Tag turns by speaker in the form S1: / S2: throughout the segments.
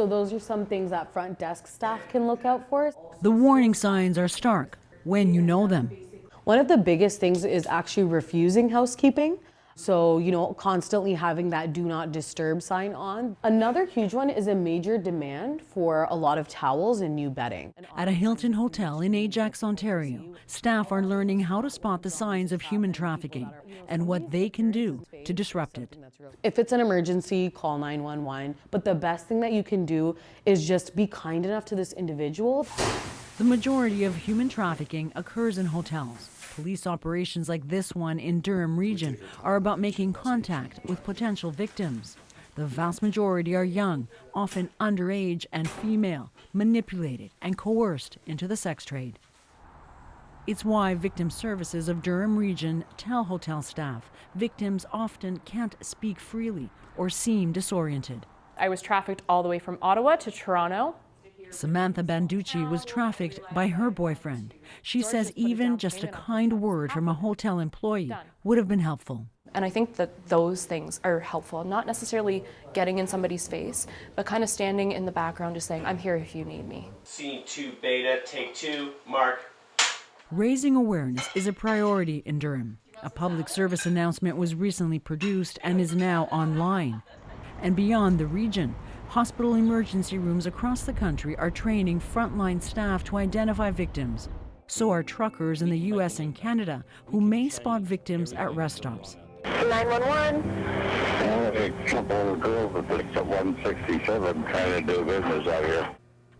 S1: So those are some things that front desk staff can look out for.
S2: The warning signs are stark when you know them.
S1: One of the biggest things is actually refusing housekeeping. So, constantly having that do not disturb sign on. Another huge one is a major demand for a lot of towels and new bedding.
S2: At a Hilton hotel in Ajax, Ontario, staff are learning how to spot the signs of human trafficking and what they can do to disrupt it.
S1: If it's an emergency, call 911. But the best thing that you can do is just be kind enough to this individual.
S2: The majority of human trafficking occurs in hotels. Police operations like this one in Durham Region are about making contact with potential victims. The vast majority are young, often underage and female, manipulated and coerced into the sex trade. It's why Victim Services of Durham Region tell hotel staff victims often can't speak freely or seem disoriented.
S3: I was trafficked all the way from Ottawa to Toronto.
S2: Samantha Banducci was trafficked by her boyfriend. She says even just a kind word from a hotel employee would have been helpful.
S3: And I think that those things are helpful, not necessarily getting in somebody's face, but kind of standing in the background just saying, I'm here if you need me.
S4: Scene 2 beta, take 2, mark.
S2: Raising awareness is a priority in Durham. A public service announcement was recently produced and is now online. And beyond the region, hospital emergency rooms across the country are training frontline staff to identify victims. So are truckers in the U.S. and Canada who may spot victims at rest stops.
S5: 911. A couple of girls that picked up 167 trying to do business out here.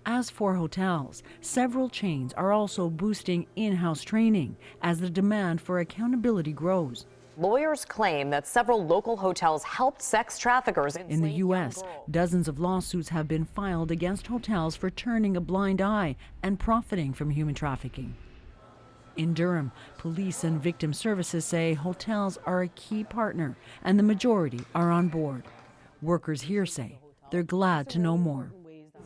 S2: As for hotels, several chains are also boosting in-house training as the demand for accountability grows.
S6: Lawyers claim that several local hotels helped sex traffickers.
S2: In the U.S., dozens of lawsuits have been filed against hotels for turning a blind eye and profiting from human trafficking. In Durham, police and victim services say hotels are a key partner and the majority are on board. Workers here say they're glad to know more.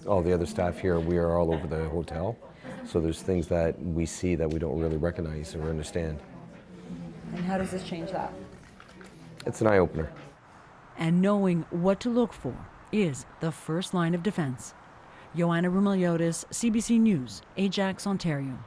S7: All the other staff here, we are all over the hotel, so there's things that we see that we don't really recognize or understand.
S8: And how does this change that?
S7: It's an eye-opener.
S2: And knowing what to look for is the first line of defense. Joanna Rumiliotis, CBC News, Ajax, Ontario.